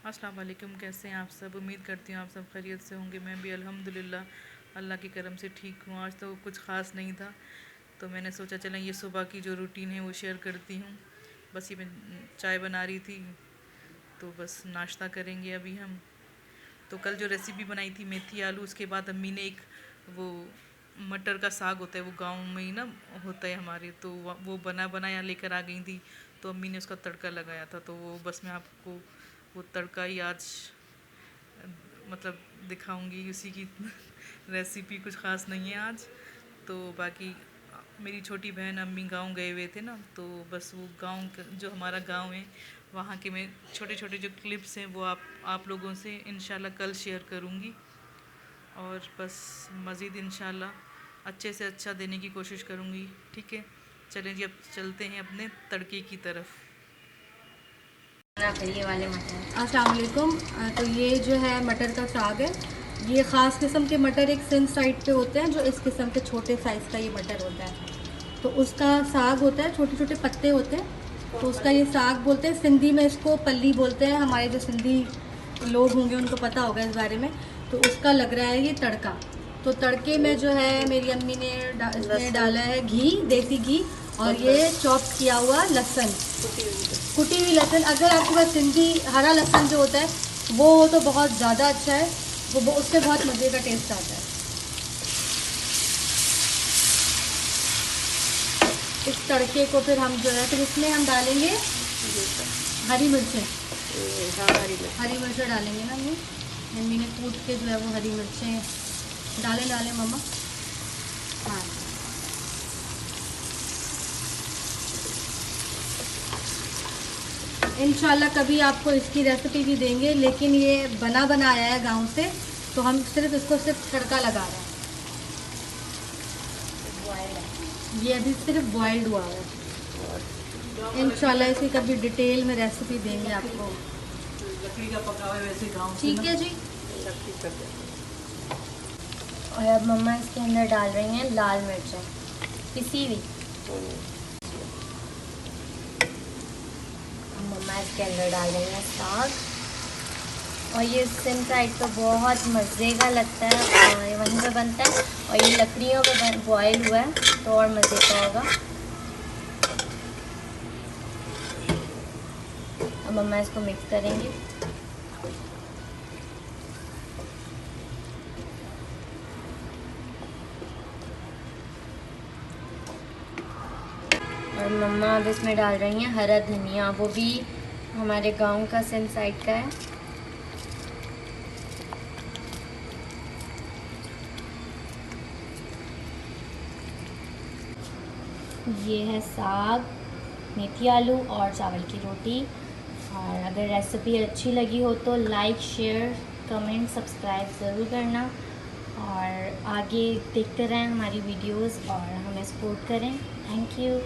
अस्सलाम वालेकुम। कैसे हैं आप सब? उम्मीद करती हूँ आप सब खैरियत से होंगे। मैं भी अल्हम्दुलिल्लाह अल्लाह के करम से ठीक हूँ। आज तो कुछ ख़ास नहीं था, तो मैंने सोचा चलें ये सुबह की जो रूटीन है वो शेयर करती हूँ। बस ये मैं चाय बना रही थी, तो बस नाश्ता करेंगे अभी हम। तो कल जो रेसिपी बनाई थी मेथी आलू, उसके बाद अम्मी ने एक वो मटर का साग होता है, वो गांव में ही ना होता है हमारे, तो वो बना बनाया लेकर आ गई थी। तो अम्मी ने उसका तड़का लगाया था, तो वो बस मैं आपको वो तड़का ही आज मतलब दिखाऊंगी। उसी की रेसिपी कुछ ख़ास नहीं है आज। तो बाकी मेरी छोटी बहन अम्मी गांव गए हुए थे ना, तो बस वो जो हमारा गांव है वहाँ के मैं छोटे छोटे जो क्लिप्स हैं वो आप लोगों से इंशाल्लाह कल शेयर करूँगी। और बस मज़ीद इंशाल्लाह अच्छे से अच्छा देने की कोशिश करूँगी। ठीक है, चलें जी अब चलते हैं अपने तड़के की तरफ। ये वाले मटर। अस्सलाम वालेकुम। तो ये जो है मटर का साग है। ये ख़ास किस्म के मटर एक सिंध साइड पे होते हैं, जो इस किस्म के छोटे साइज़ का ये मटर होता है। तो उसका साग होता है, छोटे छोटे पत्ते होते हैं, तो उसका ये साग बोलते हैं। सिंधी में इसको पल्ली बोलते हैं। हमारे जो सिंधी लोग होंगे उनको पता होगा इस बारे में। तो उसका लग रहा है ये तड़का। तो तड़के में जो है मेरी अम्मी ने इसमें डाला है घी, देसी घी, और ये चॉप किया हुआ लहसुन, कुटी हुई लहसुन। अगर आपके पास सिंधी हरा लहसुन जो होता है वो हो तो बहुत ज़्यादा अच्छा है, वो उससे बहुत मज़े का टेस्ट आता है। इस तड़के को फिर हम जो है फिर इसमें हम डालेंगे हरी मिर्चें। हरी मिर्चें डालेंगे ना मम्मी। मम्मी ने कूट के जो है वो हरी मिर्चें डालें मम्मा। हाँ, इंशाल्लाह कभी आपको इसकी रेसिपी भी देंगे, लेकिन ये बना बनाया है गांव से, तो हम सिर्फ इसको सिर्फ तड़का लगा रहे हैं। ये अभी सिर्फ बॉइल्ड हुआ है। इंशाल्लाह इसकी कभी डिटेल में रेसिपी देंगे आपको। लकड़ी का पका हुआ है वैसे गाँव से ठीक ना। है जी। और अब मम्मा इसके अंदर डाल रही हैं लाल मिर्चें पिसी हुई। मम्मा इसके अंदर डाल रही हैं साग। और ये सिम साइड तो बहुत मज़े का लगता है, और ये वहीं पे बनता है, और ये लकड़ियों पे बॉयल हुआ है तो और मज़े का होगा। अब मम्मा इसको मिक्स करेंगे। और मम्मा अब इसमें डाल रही हैं हरा धनिया, वो भी हमारे गांव का सिंध साइड का है। ये है साग, मेथी आलू और चावल की रोटी। और अगर रेसिपी अच्छी लगी हो तो लाइक, शेयर, कमेंट, सब्सक्राइब ज़रूर करना, और आगे देखते रहें हमारी वीडियोस और हमें सपोर्ट करें। Thank you.